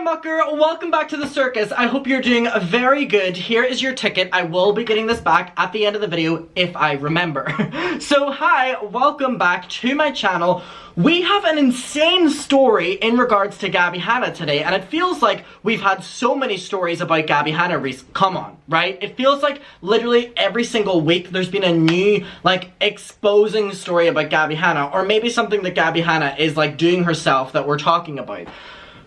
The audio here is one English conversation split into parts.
mucker, welcome back to the circus. I hope you're doing very good. Here is your ticket. I will be getting this back at the end of the video if I remember. So hi, welcome back to my channel. We have an insane story in regards to Gabbie Hanna today, and it feels like we've had so many stories about Gabbie Hanna recently. Come on, right? It feels like literally every single week there's been a new, like, exposing story about Gabbie Hanna, or maybe something that Gabbie Hanna is, like, doing herself that we're talking about.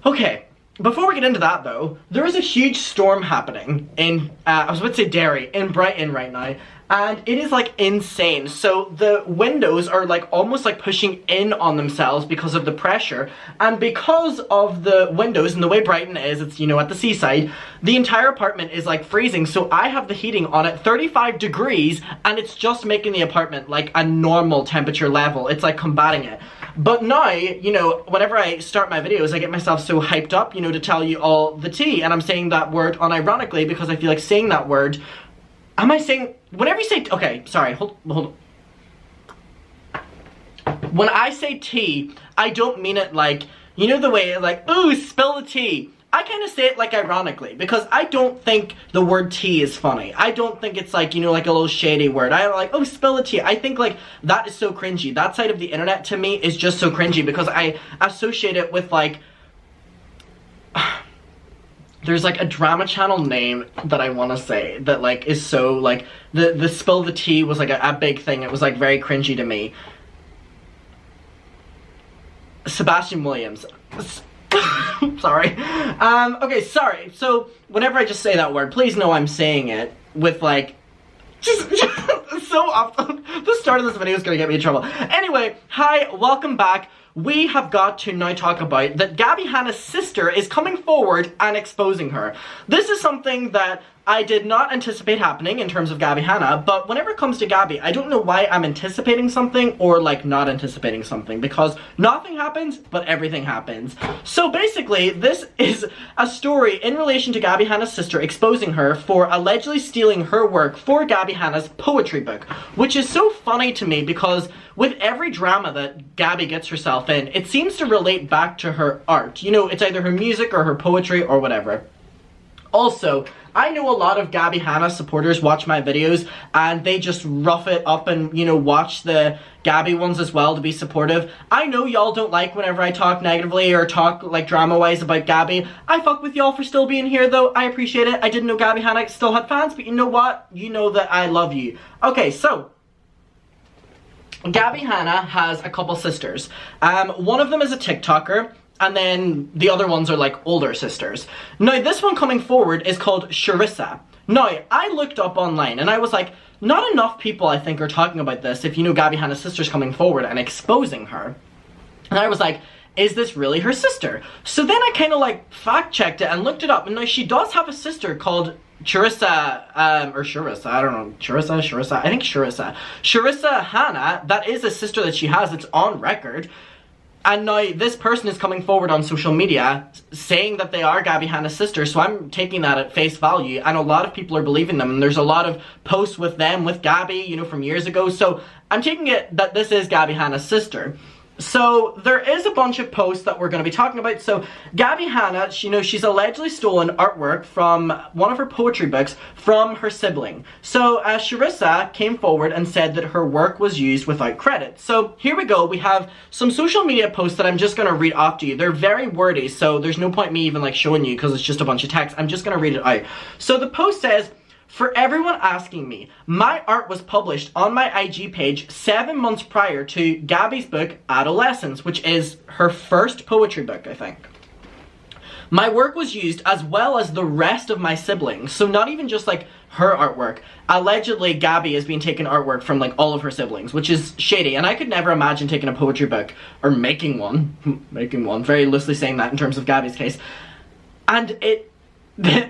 Okay, before we get into that though, there is a huge storm happening in, I was about to say Derry, in Brighton right now, and it is like insane. So the windows are like almost like pushing in on themselves because of the pressure, and because of the windows and the way Brighton is, it's, you know, at the seaside, the entire apartment is like freezing. So I have the heating on at 35 degrees and it's just making the apartment like a normal temperature level. It's like combating it. But now, you know, whenever I start my videos, I get myself so hyped up, you know, to tell you all the tea. And I'm saying that word unironically because I feel like saying that word. Am I saying, whenever you say, okay, sorry, hold on. When I say tea, I don't mean it like, you know the way, like, ooh, spill the tea. I kind of say it like ironically, because I don't think the word tea is funny. I don't think it's like, you know, like a little shady word. I like, oh, spill the tea. I think like that is so cringy. That side of the internet to me is just so cringy because I associate it with like, there's like a drama channel name that I want to say that like is so like, the spill the tea was like a big thing. It was like very cringy to me. Sebastian Williams. Sorry. Okay, sorry. So, whenever I just say that word, please know I'm saying it with, like, just so often. The start of this video is gonna get me in trouble. Anyway, hi, welcome back. We have got to now talk about that Gabbie Hanna's sister is coming forward and exposing her. This is something that I did not anticipate happening in terms of Gabbie Hanna, but whenever it comes to Gabbie, I don't know why I'm anticipating something or like not anticipating something, because nothing happens, but everything happens. So basically, this is a story in relation to Gabbie Hanna's sister exposing her for allegedly stealing her work for Gabbie Hanna's poetry book, which is so funny to me because with every drama that Gabbie gets herself in, it seems to relate back to her art. You know, it's either her music or her poetry or whatever. Also, I know a lot of Gabbie Hanna supporters watch my videos and they just rough it up and, you know, watch the Gabbie ones as well to be supportive. I know y'all don't like whenever I talk negatively or talk like drama-wise about Gabbie. I fuck with y'all for still being here though. I appreciate it. I didn't know Gabbie Hanna still had fans, but you know what? You know that I love you. Okay, so Gabbie Hanna has a couple sisters. One of them is a TikToker, and then the other ones are like older sisters. Now this one coming forward is called Sharissa. Now I looked up online and I was like, not enough people I think are talking about this if you know Gabbie Hanna's sister's coming forward and exposing her. And I was like, is this really her sister? So then I kind of like fact checked it and looked it up, and now she does have a sister called Sharissa, or Sharissa, I don't know, Sharissa, I think Sharissa. Sharissa Hanna, that is a sister that she has, it's on record. And now this person is coming forward on social media saying that they are Gabbie Hanna's sister, so I'm taking that at face value, and a lot of people are believing them, and there's a lot of posts with them, with Gabbie, you know, from years ago, so I'm taking it that this is Gabbie Hanna's sister. So there is a bunch of posts that we're going to be talking about. So Gabbie Hanna, you know, she's allegedly stolen artwork from one of her poetry books from her sibling. So Sharissa came forward and said that her work was used without credit. So here we go. We have some social media posts that I'm just going to read off to you. They're very wordy, so there's no point me even like showing you because it's just a bunch of text. I'm just going to read it out. So the post says, "For everyone asking me, my art was published on my IG page 7 months prior to Gabbie's book, Adolescence," which is her first poetry book, I think. "My work was used as well as the rest of my siblings." So not even just like her artwork. Allegedly, Gabbie has been taking artwork from like all of her siblings, which is shady. And I could never imagine taking a poetry book or making one, very loosely saying that in terms of Gabbie's case, and it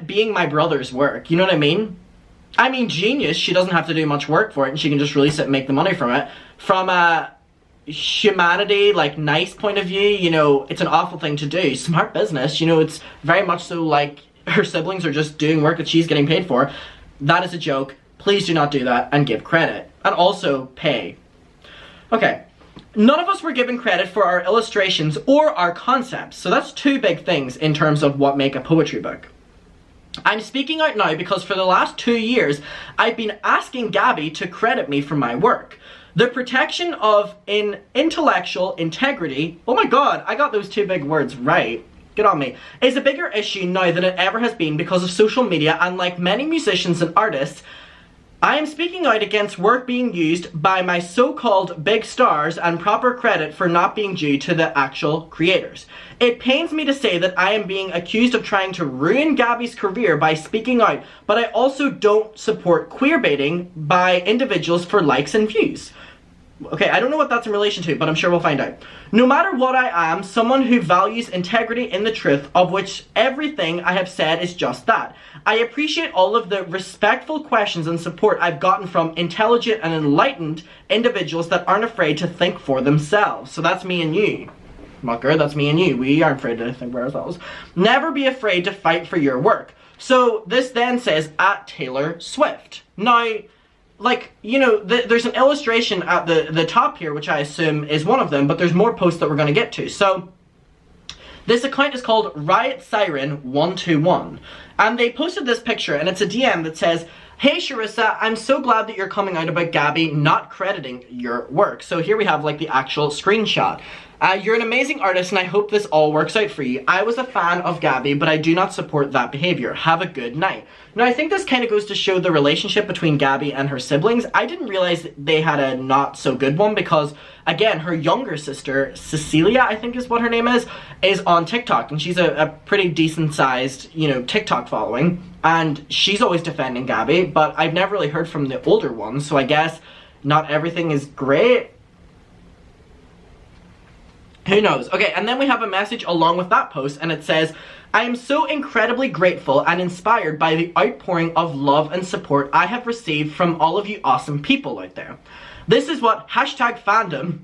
being my brother's work. You know what I mean? I mean, genius, she doesn't have to do much work for it and she can just release it and make the money from it. From a humanity, like, nice point of view, you know, it's an awful thing to do. Smart business, you know, it's very much so like her siblings are just doing work that she's getting paid for. That is a joke. Please do not do that and give credit. And also, pay. Okay, None of us were given credit for our illustrations or our concepts. So that's two big things in terms of what make a poetry book. I'm speaking out now because for the last 2 years, I've been asking Gabbie to credit me for my work. The protection of intellectual integrity, oh my god, I got those two big words right, good on me, is a bigger issue now than it ever has been because of social media, and like many musicians and artists, I am speaking out against work being used by my so-called big stars and proper credit for not being due to the actual creators. It pains me to say that I am being accused of trying to ruin Gabbie's career by speaking out, but I also don't support queerbaiting by individuals for likes and views. Okay, I don't know what that's in relation to, but I'm sure we'll find out. No matter what I am, someone who values integrity in the truth, of which everything I have said is just that. I appreciate all of the respectful questions and support I've gotten from intelligent and enlightened individuals that aren't afraid to think for themselves. So that's me and you. Mucker, that's me and you. We aren't afraid to think for ourselves. Never be afraid to fight for your work. So this then says, at Taylor Swift. Now, like, you know, there's an illustration at the top here, which I assume is one of them, but there's more posts that we're going to get to. So, this account is called Riot Siren 121, and they posted this picture, and it's a DM that says, "Hey Sharissa, I'm so glad that you're coming out about Gabbie not crediting your work." So here we have like the actual screenshot. You're an amazing artist and I hope this all works out for you. I was a fan of Gabbie, but I do not support that behavior. Have a good night. Now I think this kind of goes to show the relationship between Gabbie and her siblings. I didn't realize they had a not so good one because, again, her younger sister, Cecilia, I think is what her name is on TikTok. And she's a pretty decent sized, you know, TikTok following. And she's always defending Gabbie, but I've never really heard from the older ones. So I guess not everything is great. Who knows? Okay, and then we have a message along with that post, and it says, "I am so incredibly grateful and inspired by the outpouring of love and support I have received from all of you awesome people out there. This is what #fandom,"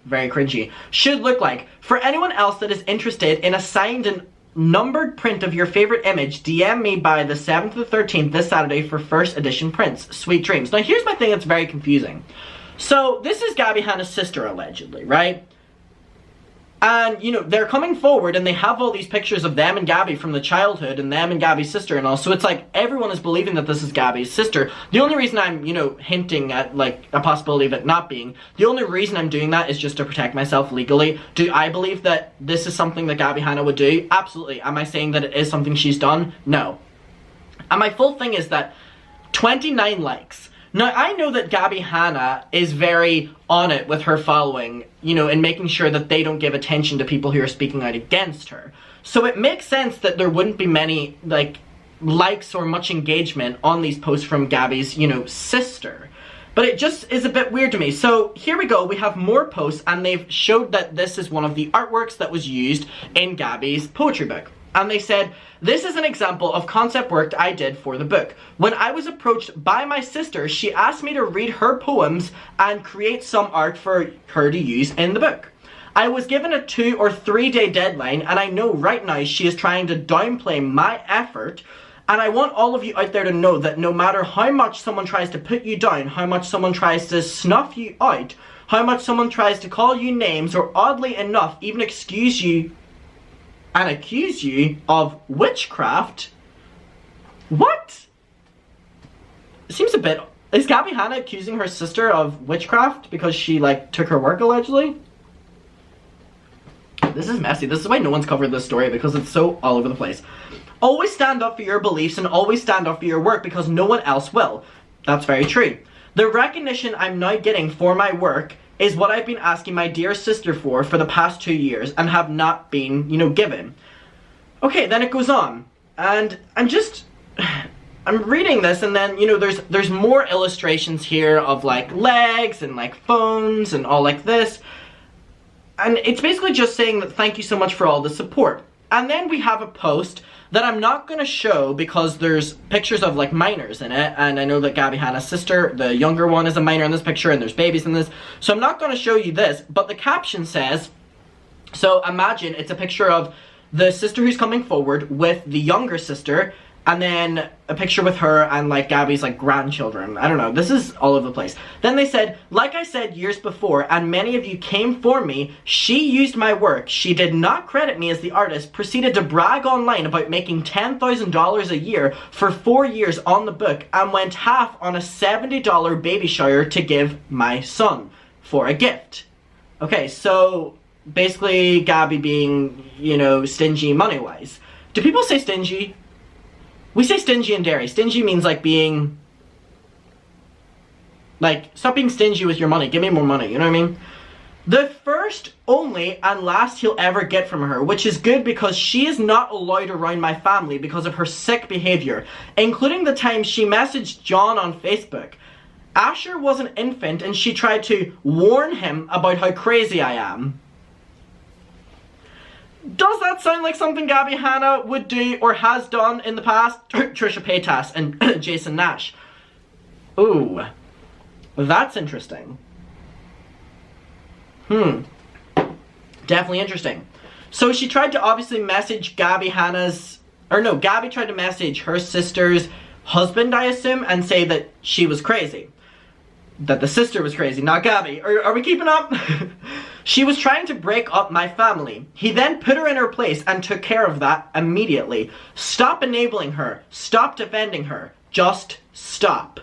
very cringy, "should look like. For anyone else that is interested in a signed and numbered print of your favorite image, DM me by the 7th to the 13th this Saturday for first edition prints. Sweet dreams." Now here's my thing that's very confusing. So this is Gabbie Hanna's sister, allegedly, right? And, you know, they're coming forward and they have all these pictures of them and Gabbie from the childhood and them and Gabbie's sister and all. So it's like everyone is believing that this is Gabbie's sister. The only reason I'm, you know, hinting at, like, a possibility of it not being, the only reason I'm doing that is just to protect myself legally. Do I believe that this is something that Gabbie Hanna would do? Absolutely. Am I saying that it is something she's done? No. And my full thing is that 29 likes. Now, I know that Gabbie Hanna is very on it with her following, you know, and making sure that they don't give attention to people who are speaking out against her. So it makes sense that there wouldn't be many, like, likes or much engagement on these posts from Gabbie's, you know, sister. But it just is a bit weird to me. So here we go, we have more posts, and they've showed that this is one of the artworks that was used in Gabbie's poetry book. And they said, "This is an example of concept work I did for the book. When I was approached by my sister, she asked me to read her poems and create some art for her to use in the book. I was given a 2 or 3 day deadline, and I know right now she is trying to downplay my effort. And I want all of you out there to know that no matter how much someone tries to put you down, how much someone tries to snuff you out, how much someone tries to call you names, or oddly enough, even excuse you and accuse you of witchcraft." What? It seems a bit... Is Gabbie Hanna accusing her sister of witchcraft because she, like, took her work, allegedly? This is messy. This is why no one's covered this story, because it's so all over the place. "Always stand up for your beliefs and always stand up for your work because no one else will." That's very true. "The recognition I'm now getting for my work is what I've been asking my dear sister for the past 2 years and have not been, you know, given." Okay, then it goes on. And I'm reading this, and then, you know, there's more illustrations here of, like, legs and, like, phones and all like this. And it's basically just saying that thank you so much for all the support. And then we have a post that I'm not going to show because there's pictures of, like, minors in it, and I know that Gabbie Hanna's sister, the younger one, is a minor in this picture, and there's babies in this, so I'm not going to show you this, but the caption says, so imagine it's a picture of the sister who's coming forward with the younger sister, and then a picture with her and like Gabbie's like grandchildren. I don't know, this is all over the place. Then they said, like I said years before, and many of you came for me, she used my work. She did not credit me as the artist, proceeded to brag online about making $10,000 a year for 4 years on the book, and went half on a $70 baby shower to give my son for a gift. Okay, so basically Gabbie being, you know, stingy money-wise. Do people say stingy? We say stingy in Derry. Stingy means like being... like, stop being stingy with your money. Give me more money, you know what I mean? The first, only, and last he'll ever get from her, which is good because she is not allowed around my family because of her sick behaviour, including the time she messaged John on Facebook. Asher was an infant and she tried to warn him about how crazy I am. Does that sound like something Gabbie Hanna would do or has done in the past? Trisha Paytas and Jason Nash. Ooh, that's interesting. Definitely interesting. So she tried to obviously message Gabbie Hanna's, or no, Gabbie tried to message her sister's husband, I assume, and say that she was crazy. That the sister was crazy, not Gabbie. Are we keeping up? She was trying to break up my family. He then put her in her place and took care of that immediately. Stop enabling her. Stop defending her. Just stop.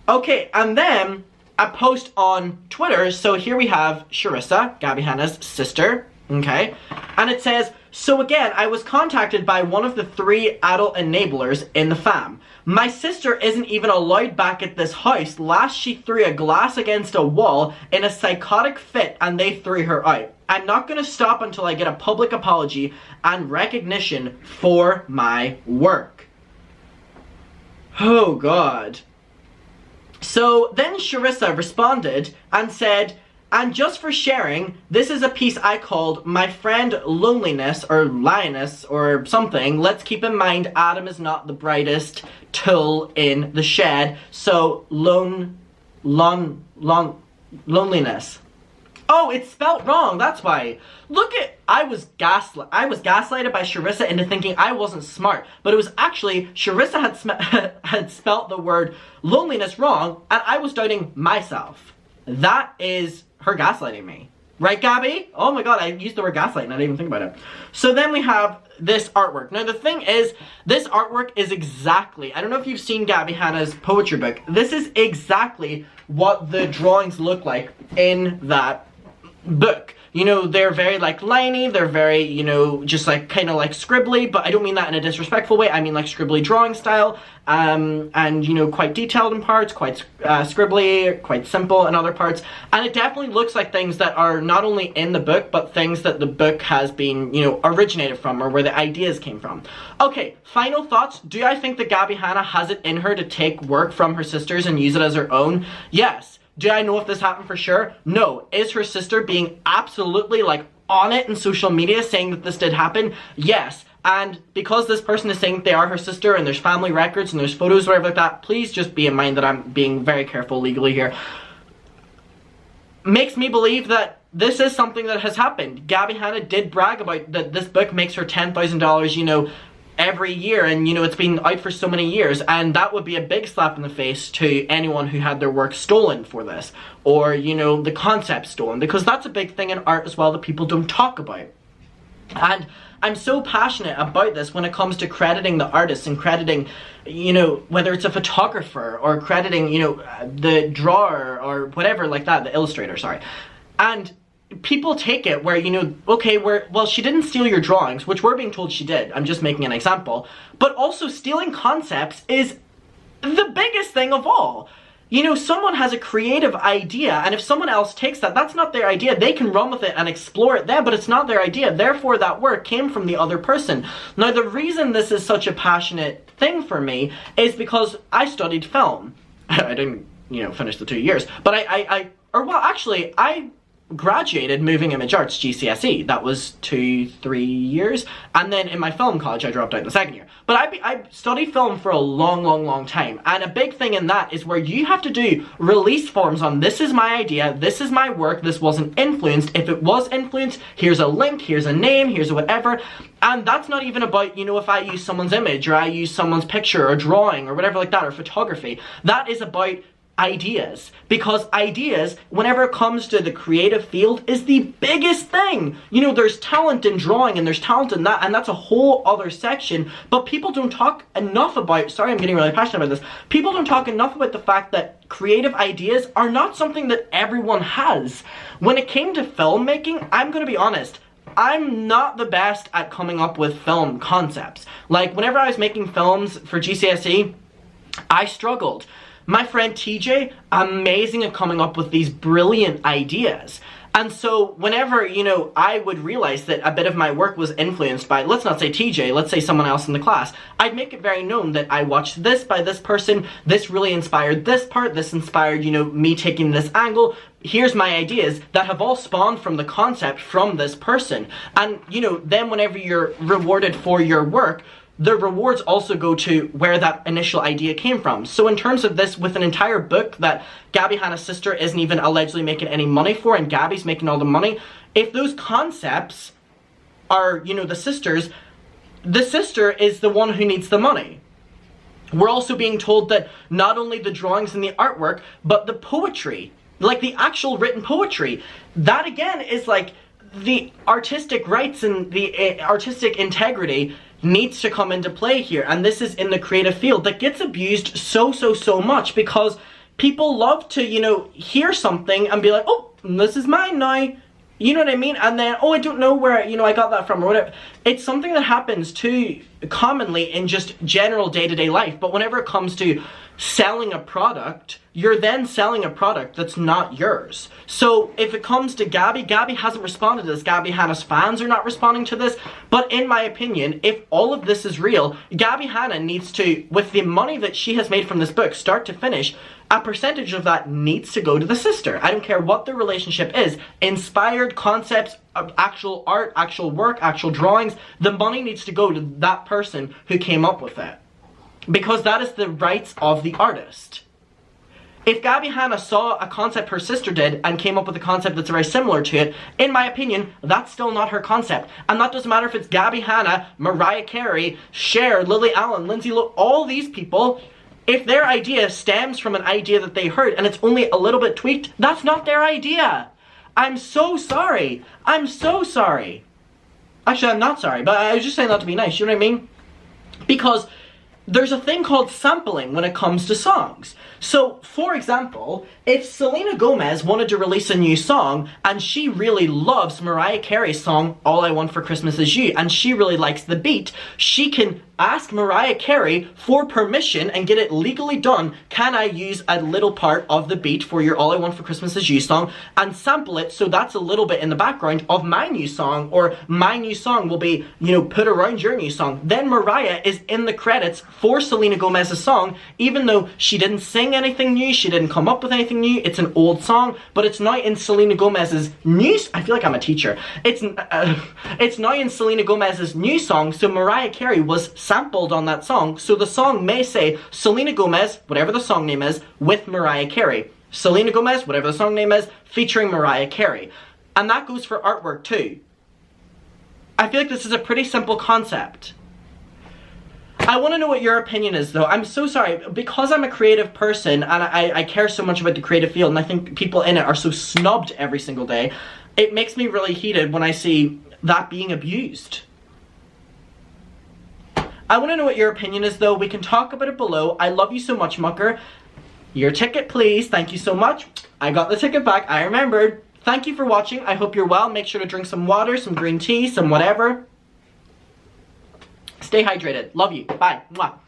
Okay, and then a post on Twitter. So here we have Charissa, Gabbie Hanna's sister. Okay, and it says, so again, I was contacted by one of the 3 adult enablers in the fam. My sister isn't even allowed back at this house. Last she threw a glass against a wall in a psychotic fit and they threw her out. I'm not going to stop until I get a public apology and recognition for my work. Oh God. So then Charissa responded and said, and just for sharing, this is a piece I called My Friend Loneliness, or Lioness, or something. Let's keep in mind Adam is not the brightest tool in the shed, so loneliness. Oh, it's spelt wrong, that's why. Look at, I was gaslighted by Charissa into thinking I wasn't smart, but it was actually, Charissa had spelt the word loneliness wrong, and I was doubting myself. That is her gaslighting me. Right, Gabbie? Oh my God, I used the word gaslight and I didn't even think about it. So then we have this artwork. Now the thing is, this artwork is exactly, I don't know if you've seen Gabbie Hanna's poetry book, this is exactly what the drawings look like in that book. You know, they're very like liney, they're very, you know, just like kind of like scribbly, but I don't mean that in a disrespectful way, I mean like scribbly drawing style, and you know, quite detailed in parts, quite scribbly, quite simple in other parts, and it definitely looks like things that are not only in the book, but things that the book has been, you know, originated from, or where the ideas came from. Okay, final thoughts. Do I think that Gabbie Hanna has it in her to take work from her sisters and use it as her own? Yes. Do I know if this happened for sure? No. Is her sister being absolutely like on it in social media saying that this did happen? Yes. And because this person is saying that they are her sister and there's family records and there's photos, whatever like that, please just be in mind that I'm being very careful legally here. Makes me believe that this is something that has happened. Gabbie Hanna did brag about that this book makes her $10,000, you know, every year, and you know, it's been out for so many years, and that would be a big slap in the face to anyone who had their work stolen for this, or you know, the concept stolen, because that's a big thing in art as well that people don't talk about. And I'm so passionate about this when it comes to crediting the artists and crediting, you know, whether it's a photographer or crediting, you know, the drawer or whatever like that, the illustrator, sorry. And people take it where, you know, okay, well, she didn't steal your drawings, which we're being told she did. I'm just making an example. But also stealing concepts is the biggest thing of all. You know, someone has a creative idea, and if someone else takes that, that's not their idea. They can run with it and explore it there, but it's not their idea. Therefore, that work came from the other person. Now, the reason this is such a passionate thing for me is because I studied film. I didn't, you know, finish the 2 years, but I graduated moving image arts GCSE. That was 2-3 years. And then in my film college, I dropped out in the second year. But I studied film for a long time. And a big thing in that is where you have to do release forms on, this is my idea, this is my work, this wasn't influenced. If it was influenced, here's a link, here's a name, here's a whatever. And that's not even about, you know, if I use someone's image or I use someone's picture or drawing or whatever like that, or photography. That is about ideas, because ideas, whenever it comes to the creative field, is the biggest thing. You know, there's talent in drawing and there's talent in that, and that's a whole other section, but people don't talk enough about, sorry, I'm getting really passionate about this, people don't talk enough about the fact that creative ideas are not something that everyone has. When it came to filmmaking, I'm gonna be honest, I'm not the best at coming up with film concepts. Like, whenever I was making films for GCSE, I struggled. My friend TJ, amazing at coming up with these brilliant ideas. And so whenever, you know, I would realize that a bit of my work was influenced by, let's not say TJ, let's say someone else in the class, I'd make it very known that I watched this by this person, this really inspired this part, this inspired, you know, me taking this angle. Here's my ideas that have all spawned from the concept from this person. And, you know, then whenever you're rewarded for your work, the rewards also go to where that initial idea came from. So in terms of this, with an entire book that Gabbie Hanna's sister isn't even allegedly making any money for, and Gabbie's making all the money, if those concepts are, you know, the sister is the one who needs the money. We're also being told that not only the drawings and the artwork, but the poetry, like the actual written poetry, that again is like the artistic rights and the artistic integrity needs to come into play here. And this is in the creative field that gets abused so much, because people love to, you know, hear something and be like, oh, this is mine now. You know what I mean? And then, oh, I don't know where, you know, I got that from or whatever. It's something that happens too commonly in just general day-to-day life. But whenever it comes to selling a product, you're then selling a product that's not yours. So if it comes to Gabbie hasn't responded to this. Gabbie Hanna's fans are not responding to this. But in my opinion, if all of this is real, Gabbie Hanna needs to, with the money that she has made from this book, start to finish, a percentage of that needs to go to the sister. I don't care what their relationship is. Inspired concepts, actual art, actual work, actual drawings, the money needs to go to that person who came up with it. Because that is the rights of the artist. If Gabbie Hanna saw a concept her sister did and came up with a concept that's very similar to it, in my opinion, that's still not her concept. And that doesn't matter if it's Gabbie Hanna, Mariah Carey, Cher, Lily Allen, Lindsay Lohan, all these people. If their idea stems from an idea that they heard and it's only a little bit tweaked, that's not their idea. I'm so sorry. I'm so sorry. Actually, I'm not sorry, but I was just saying that to be nice, you know what I mean? Because there's a thing called sampling when it comes to songs. So, for example, if Selena Gomez wanted to release a new song and she really loves Mariah Carey's song, All I Want for Christmas Is You, and she really likes the beat, she can ask Mariah Carey for permission and get it legally done. Can I use a little part of the beat for your All I Want for Christmas Is You song and sample it so that's a little bit in the background of my new song, or my new song will be, you know, put around your new song. Then Mariah is in the credits for Selena Gomez's song, even though she didn't sing anything new, she didn't come up with anything new, it's an old song, but it's now in Selena Gomez's new, I feel like I'm a teacher, it's now in Selena Gomez's new song, so Mariah Carey was sampled on that song, so the song may say Selena Gomez, whatever the song name is, with Mariah Carey. Selena Gomez, whatever the song name is, featuring Mariah Carey. And that goes for artwork too. I feel like this is a pretty simple concept. I want to know what your opinion is though. I'm so sorry, because I'm a creative person and I care so much about the creative field and I think people in it are so snubbed every single day, it makes me really heated when I see that being abused. I want to know what your opinion is though. We can talk about it below. I love you so much, Mucker. Your ticket please. Thank you so much. I got the ticket back. I remembered. Thank you for watching. I hope you're well. Make sure to drink some water, some green tea, some whatever. Stay hydrated. Love you. Bye. Mwah.